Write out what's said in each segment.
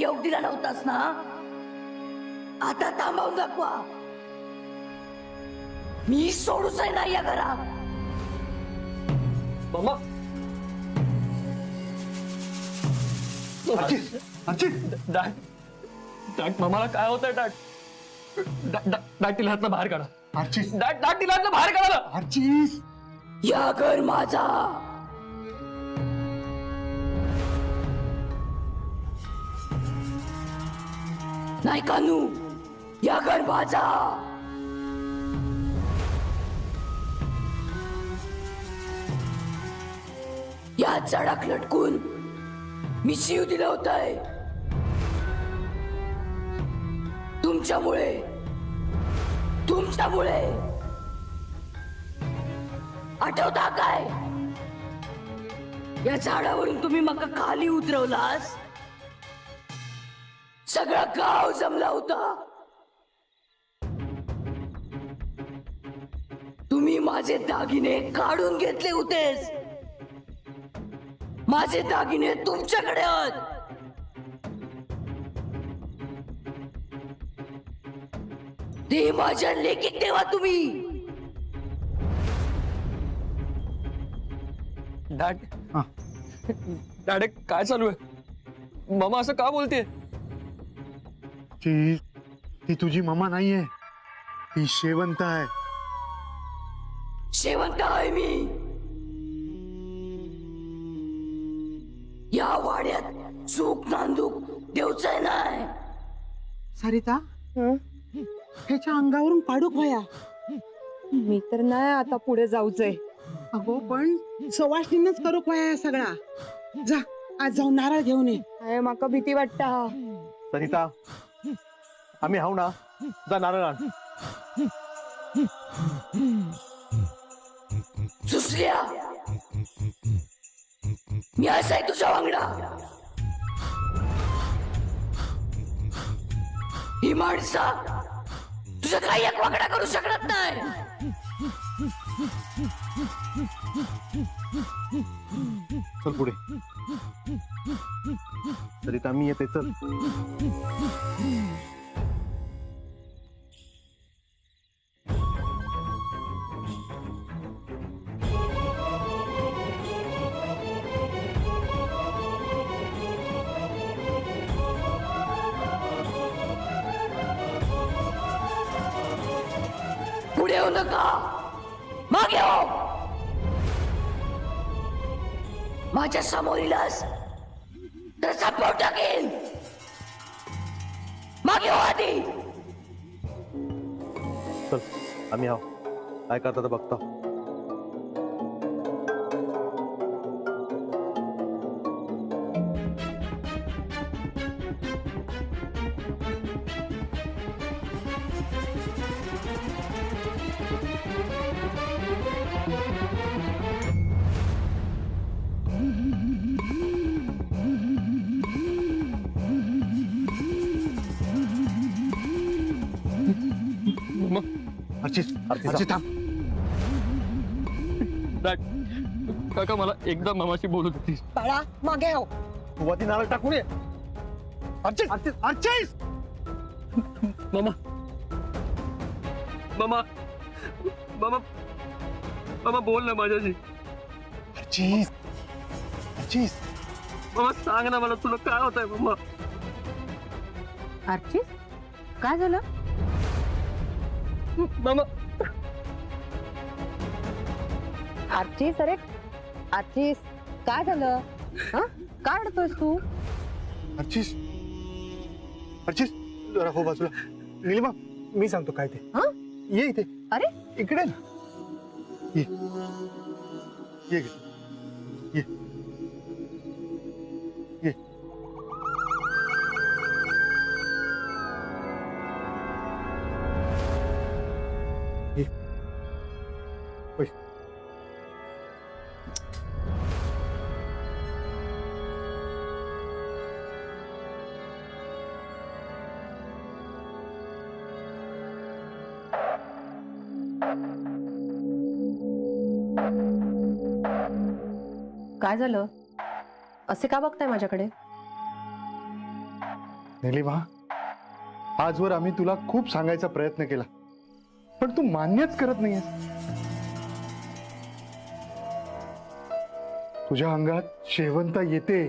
योग दिला नव्हतास ना, आता थांबवून दाखवा. मी सोडूच आहे ना या घरात. मामा डॅड डॅड मामाला काय होतंय डॅड? डॅड तिला हातनं बाहेर काढा. डॅड तिला हातनं बाहेर काढा. या घर माझा. नाही कानू, या घर माझा. या झाडाक लटकून मी शिव दिला होताय. तुमच्यामुळे तुमच्यामुळे. आठवता काय? या झाडावरून तुम्ही मका खाली उतरवलास. सगळा गाव जमला होता. तुम्ही माझे दागिने काढून घेतले होतेस. माझे दागिने तुमच्याकडे आहेत. ते माझ्या लेकीत ठेवा तुम्ही. डॅड डॅड काय चालू आहे? मामा असं का बोलते? ती तुझी ममा नाहीये, ती शेवंत आहे. शेवंत आहे मी. या वाड्यात चूक नांदूक देवचाय नाही. सरिता ह्याच्या अंगावरून पाडूक भया. मी तर नाही आता पुढे जाऊचंय. अगो पण सवाष्णींनाच करू पाया सगळा. जा आज जाऊन नारळ घेऊन ये. अरे माका भीती वाटता. सरिता आम्ही हाव ना, जा नारळ आण. सुसल्या, मी असाय तुझ्या वांगडा. ही माणसा तुझं काही एक वागडा करू शकत नाही. चल पुढे. सरिता मी येते, चल. पुढे येऊ नका, मागे हो. माझ्या समोर इलास तर सापड टाकेन. मागे हो आधी. चल आम्ही हाव. काय करता बघता. अर्चित थांब. डॅड काका मला एकदा मामाशी बोलत होती. बाळा मागे हो. तू वरती नारळ टाकून ये. अर्चित मामा मामा मामा मामा बोल ना माझ्याशी. मामा सांग ना मला, तुला काय होत आहे मामा? अर्चित काय झालं? मामा अर्चित, अरे अर्चित काय झालं? हा काय रडतोयस तू? अर्चित जरा हो बाजूला. निलिमा मी सांगतो काय ते. हा? ये इथे. अरे इकडे ना. ये ये ये ये. ये. ओय. काय झालं? असे का बघताय माझ्याकडे? निलिमा, आजवर आम्ही तुला खूप सांगायचा प्रयत्न केला, पण तू मान्यच करत नाहीयेस. तुझ्या अंगात शेवंता येते.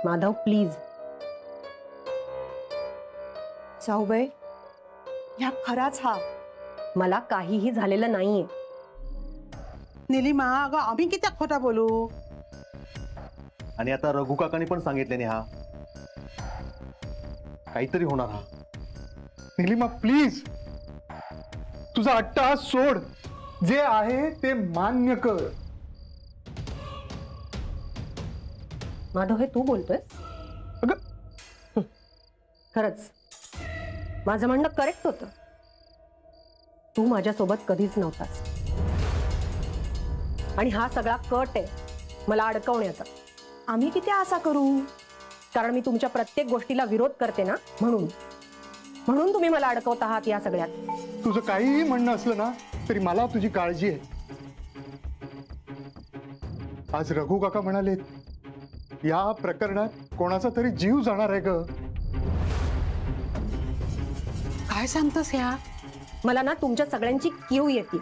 माधव प्लीज. जाऊबाई, ह्या खराच हा. मला काहीही झालेलं नाहीये. निलिमा, अगं आम्ही किती खोटा बोलू. आणि आता रघु काकांनी पण सांगितले नेहा, काहीतरी होणार हा. निलिमा प्लीज, तुझा अट्टहास सोड. जे आहे ते मान्य कर. माधव, हे तू बोलतोय? अगं खरंच माझं म्हणणं करेक्ट होतं. तू माझ्यासोबत कधीच नव्हतास आणि हा सगळा कट आहे मला अडकवण्याचा. आम्ही किती आशा करू? कारण मी तुमच्या प्रत्येक गोष्टीला विरोध करते ना, म्हणून म्हणून तुम्ही मला अडकवत आहात या सगळ्यात. तुझं काहीही म्हणणं असलं ना तरी मला तुझी काळजी आहे. आज रघु काका म्हणाले या प्रकरणात कोणाचा तरी जीव जाणार आहे ग. काय सांगतोस ह्या? मला ना तुमच्या सगळ्यांची कीव येते.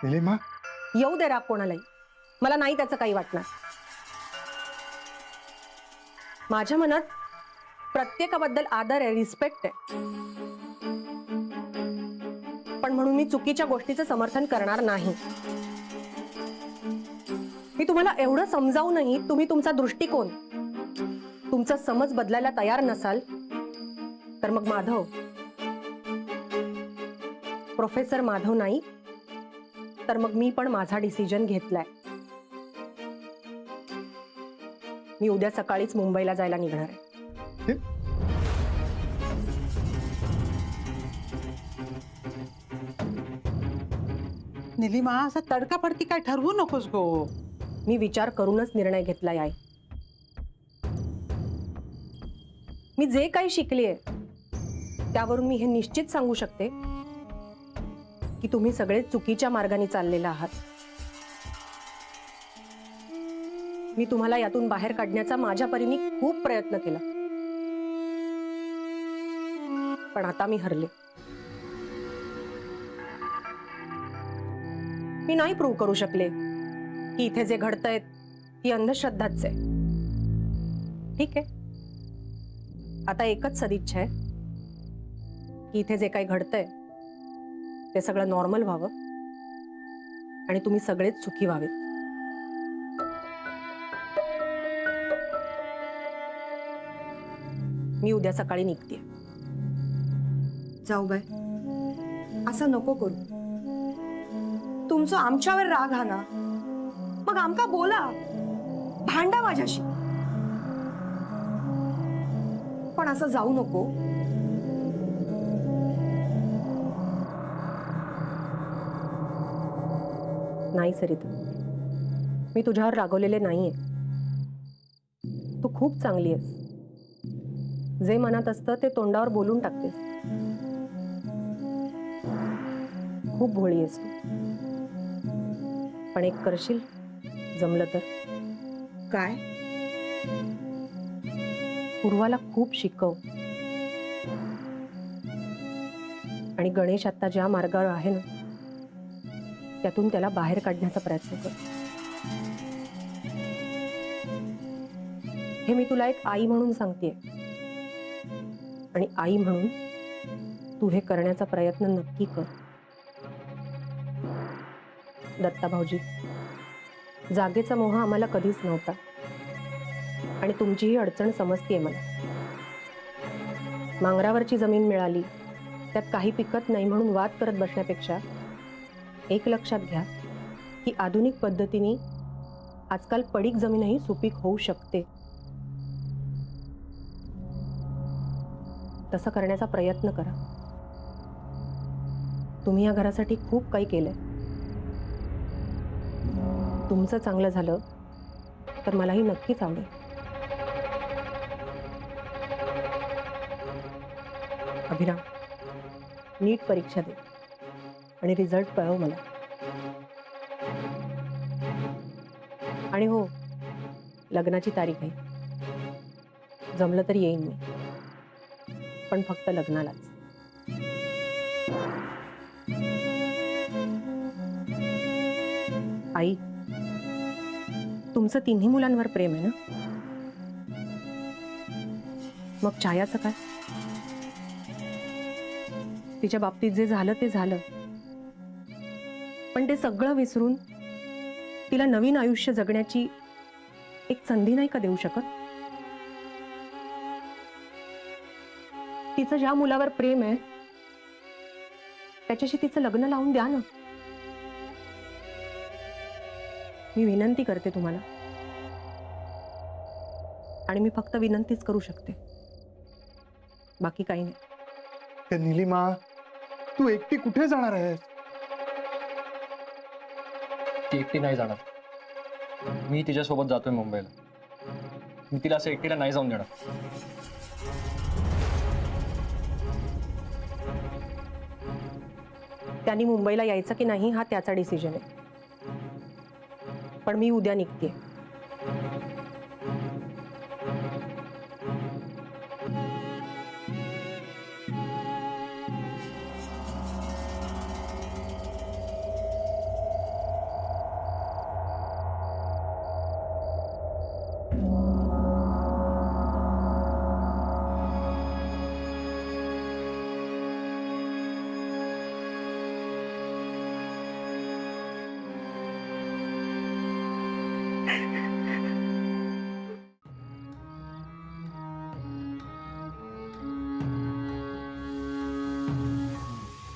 निलिमा, येऊ दे राग कोणालाही, मला नाही त्याचं काही वाटणार. माझ्या मनात प्रत्येकाबद्दल आदर आहे, रिस्पेक्ट आहे, पण म्हणून मी चुकीच्या गोष्टीचं समर्थन करणार नाही. मी तुम्हाला एवढं समजावूनही तुम्ही तुमचा दृष्टिकोन, तुमचा समज बदलायला तयार नसाल तर मग माधव, प्रोफेसर माधव नाही तर मग मी पण माझा डिसिजन घेतलाय. मी उद्या सकाळीच मुंबईला जायला निघणार आहे. हे? निलिमा, असं तडकाफडकी काय ठरवू नकोस गो. मी विचार करूनच निर्णय घेतलाय आहे. मी जे काही शिकलीये त्यावरून मी हे निश्चित सांगू शकते की तुम्ही सगळे चुकीच्या मार्गाने चाललेला आहात. मी तुम्हाला यातून बाहेर काढण्याचा माझ्या परीने खूप प्रयत्न केला, पण आता मी हरले. मी नाही प्रूव्ह करू शकले की इथे जे घडतंय ती अंधश्रद्धाच आहे. ठीक आहे, आता एकच सदिच्छा आहे की इथे जे काही घडतंय ते सगळं नॉर्मल व्हावं आणि तुम्ही सगळेच सुखी व्हावेत. मी उद्या सकाळी निघते. जाऊबाई, असं नको करू. तुमचं आमच्यावर राग हा ना, मग आमका बोला, भांडा माझ्याशी, पण असं जाऊ नको. नाही सरिता, मी तुझ्यावर रागवलेले नाहीये. तू खूप चांगली आहेस. जे मनात असतं ते तोंडावर बोलून टाकतेस. खूप भोळी आहेस तू. पण एक करशील जमलं तर? काय? पूर्वाला खूप शिकव आणि गणेश आता ज्या मार्गावर आहे ना त्यातून त्याला बाहेर काढण्याचा प्रयत्न कर. हे मी तुला एक आई म्हणून सांगतेय आणि आई म्हणून तू हे करण्याचा प्रयत्न नक्की कर. दत्ता भाऊजी, जागेचा मोह आम्हाला कधीच नव्हता आणि तुमची ही अडचण समजतीये मला. मांगरावरची जमीन मिळाली त्यात काही पिकत नाही म्हणून वाद करत बसण्यापेक्षा एक लक्षात घ्या की आधुनिक पद्धतीने आजकाल पडीक जमीनही सुपीक होऊ शकते. तसं करण्याचा प्रयत्न करा. तुम्ही या घरासाठी खूप काही केलंय. तुमचं चांगलं झालं तर मलाही नक्कीच आवडेल. अभिराम, नीट परीक्षा दे आणि रिझल्ट कळव मला. आणि हो, लग्नाची तारीख आहे. जमलं तर येईन मी, पण फक्त लग्नालाच. आई, तुमचं तिन्ही मुलांवर प्रेम आहे ना? मग छायाचं काय? तिच्या बाबतीत जे झालं ते झालं, पण ते सगळं विसरून तिला नवीन आयुष्य जगण्याची एक संधी नाही का देऊ शकत? तिचं ज्या मुलावर प्रेम आहे त्याच्याशी तिचं लग्न लावून द्या ना. मी विनंती करते तुम्हाला, आणि मी फक्त विनंतीच करू शकते, बाकी काही नाही. ते निलिमा, तू एकटी कुठे जाणार आहेस? ती एकटी नाही जाणार. मी तिच्यासोबत जातोय मुंबईला. मी तिला असं एकटीला नाही जाऊन देणार. त्यांनी मुंबईला यायचं की नाही हा त्याचा डिसिजन आहे, पण मी उद्या निघते.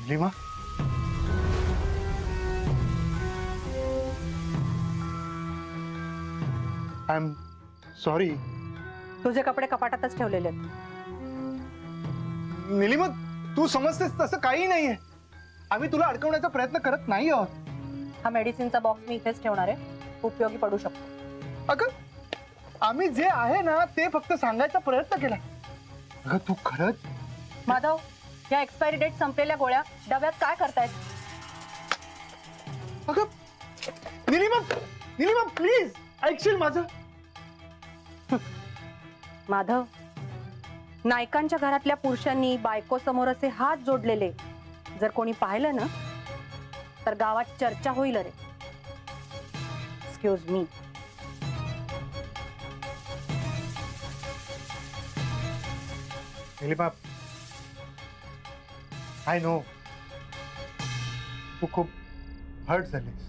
Nilima, I am sorry. तुझे कपडे कपाटातच ठेवलेले आहेत. निलिमा, तू समजतेस तसं काही नाहीये. आम्ही तुला अडकवण्याचा प्रयत्न करत नाही आहोत. हा मेडिसिनचा बॉक्स मी इथेच ठेवणार आहे, उपयोगी पडू शकतो. अगं, आम्ही जे आहे ना ते फक्त सांगायचा प्रयत्न केला. अगं, तू खरंच. माधव, या एक्सपायरी डेट संपलेल्या गोळ्या डब्यात काय करतायत? अगं, निलिमा, निलिमा प्लीज ऐकशील माझं? माधव, नायकांच्या घरातल्या पुरुषांनी बायको समोर असे हात जोडलेले जर कोणी पाहिलं ना तर गावात चर्चा होईल रे. Excuse me. Nilima, I know तू खूप हर्ट झालीस.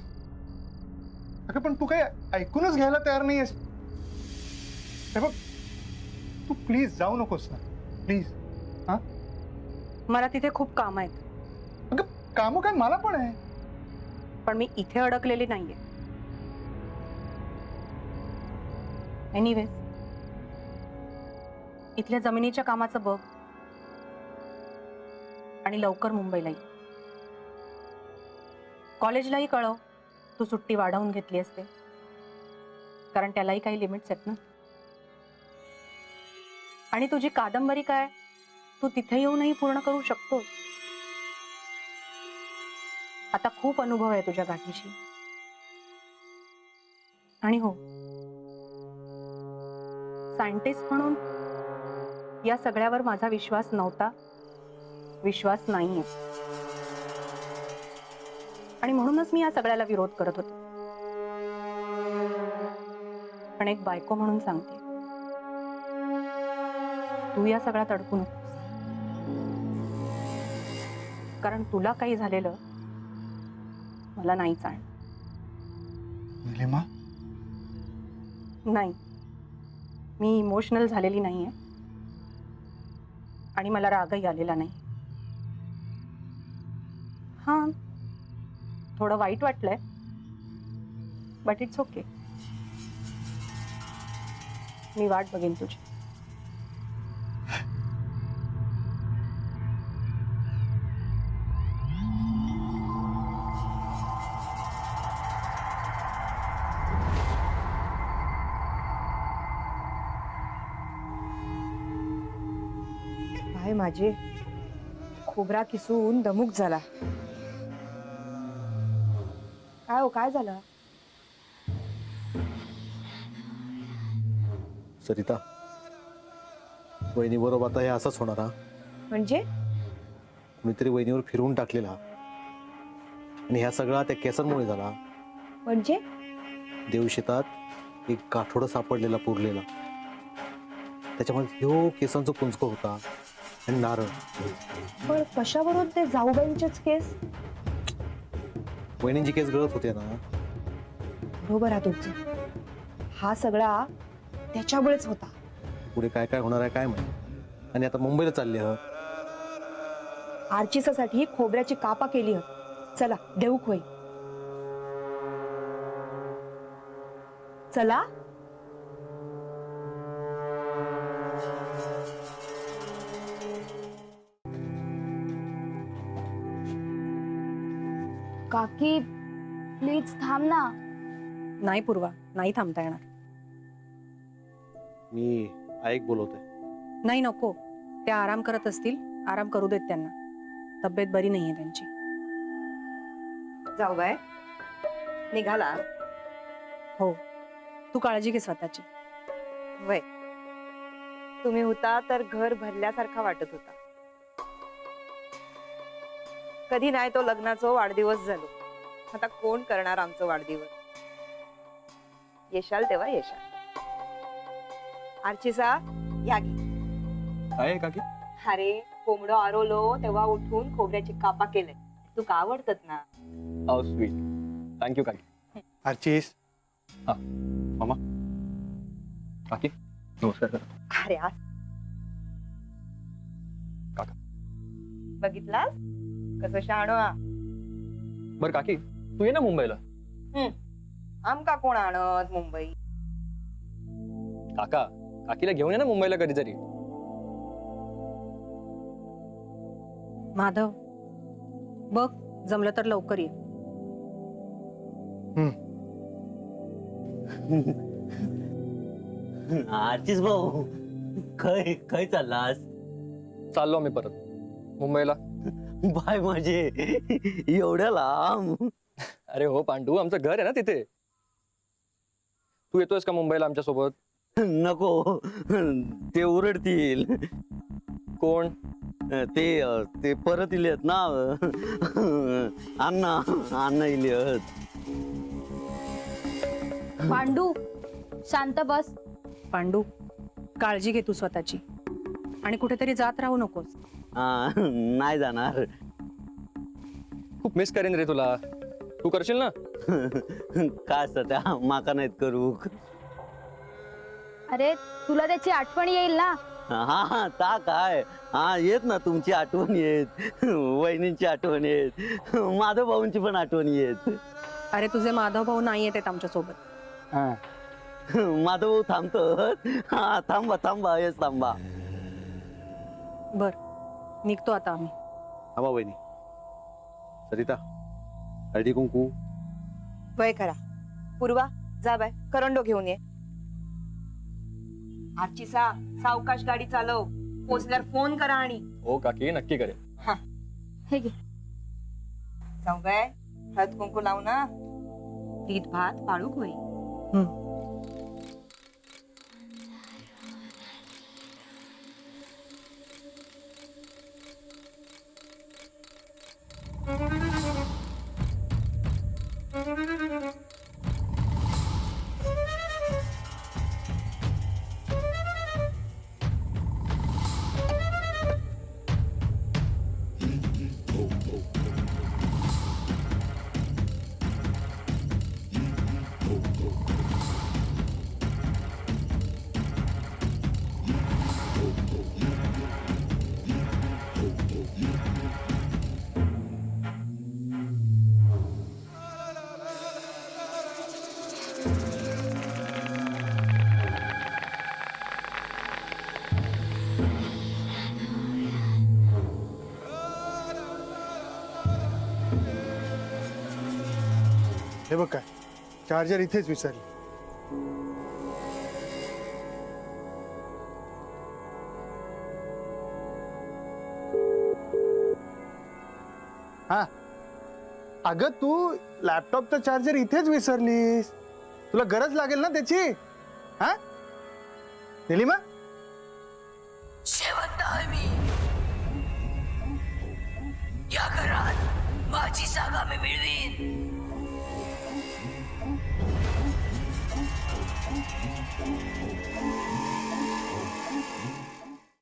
अगं, पण तू काही ऐकूनच घ्यायला तयार नाहीयेस. हे बघ, तू प्लीज जाऊ नकोस ना, प्लीज. हा, मला तिथे खूप काम आहेत, अगं काम काय मला पण आहे. पण मी इथे अडकलेली नाहीये. एनिवेज, इथल्या जमिनीच्या कामाचं बघ आणि लवकर मुंबईला ये. कॉलेजलाही कळव तू सुट्टी वाढवून घेतली असते, कारण त्यालाही काही लिमिट्स आहेत ना. आणि तुझी कादंबरी काय तू तिथे येऊनही पूर्ण करू शकतो. आता खूप अनुभव आहे तुझ्या गाठीशी. आणि हो, सायंटिस्ट म्हणून या सगळ्यावर माझा विश्वास नव्हता, विश्वास नाहीये, आणि म्हणूनच मी या सगळ्याला विरोध करत होते. पण एक बायको म्हणून सांगते, तू या सगळ्यात अडकू नकोस. कारण तुला काही झालेलं मला नाही चालणार. निलिमा, नाही, मी इमोशनल झालेली नाहीये आणि मला रागही आलेला नाही. हा, थोडं वाईट वाटलंय, बट इट्स ओके. मी वाट बघेन तुझी. काय माझे खोबरा किसून दमुक झाला. काय हो, काय झालं? सरिता, वहिनी बरोबर आता हे असंच होणार हा. म्हणजे कुणीतरी वहिनीवर फिरवून टाकलेला आणि ह्या सगळा त्या केसांमुळे झाला. म्हणजे देवशेतात एक गाठोडं सापडलेला पुरलेला, त्याच्यामध्ये ह्यो केसांचा पुंजक होता आणि नारळ. पण कशावरून ते जाऊबाईंचेच केस? वहिनींची केस गळत होते ना. बरोबर आहे तुमचं. हा सगळा त्याच्यामुळेच होता. पुढे काय काय होणार आहे काय माहिती. आणि आता मुंबईला चालले आहोत. आर्चिसासाठी खोबऱ्याची कापा केली हं. चला देऊक होई. चला. काकी प्लीज थांब ना. नाही पूर्वा, नाही थांबता येणार. मी ऐक बोलवतोय. नाही नको, त्या आराम करत असतील, आराम करू देत त्यांना. तब्येत बरी नाहीये त्यांची. जाऊबाई निघाला? हो, तू काळजी घे स्वतःची. वय तुम्ही होता तर घर भरल्यासारखा वाटत होता. कधी नाही तो लग्नाचा वाढदिवस झालो. आता कोण करणार आमचं वाढदिवस? येशाल तेव्हा येशाल. आर्चिसा या गी. काय काकी? अरे कोंबडं आरोलो तेव्हा उठून खोबऱ्याची कापा केले. तू का आवडतात ना? How sweet. थँक्यू काकी. आर्चिस, मामा काकी नमस्कार करा. अरे आज काका. बघितला कसं शहाणो हा. बरं काकी, तू ये ना मुंबईला. आमका कोण आणत मुंबई? काका काकीला घेऊन ये ना मुंबईला कधीतरी. माधव, बघ जमलं तर लवकर ये. आर्चिस भाऊ, खय खय चाललास? चाललो मी परत मुंबईला. बाय माझे एवढ्या लांब? अरे हो पांडू, आमचं घर आहे ना तिथे. तू येतोयस का मुंबईला आमच्या सोबत? नको, ते ओरडतील. कोण? ते परत इलेत ना. अण्णा अण्णा इलेत. पांडू शांत बस. पांडू, काळजी घे तू स्वतःची. आणि कुठेतरी जात राहू नकोस. नाही जाणार. खूप मिस करेन रे तुला. तू करशील ना? काय सध्या माका नाहीत करू. अरे तुला त्याची आठवण येईल ना. हा हा ता काय. हा येत ना, तुमची आठवण येत, वहिनींची आठवण येत, माधव भाऊंची पण आठवण येत. अरे तुझे माधव भाऊ नाही येत आमच्या सोबत. माधव भाऊ थांबतो. हा थांबा थांबा, येस थांबा. बर, निघतो आता आम्ही. आबा वहिनी. सरिता, हळदी कुंकू. वय करा. पूर्वा जा बाय, करंडो घेऊन ये. आर्चिसा सावकाश गाडी चालव. पोचल्यावर फोन करा. आणि हो काकी, नक्की करेन. हे घे. जाऊ बाय, हळद कुंकू लावू ना. पीठ भात पाळूक होई. हे बघ काय, चार्जर इथेच विसरली. हा, अगं तू लॅपटॉपचा चार्जर इथेच विसरलीस. तुला गरज लागेल ना त्याची. हा निलिमा, माझी जागा मी मिळवीन.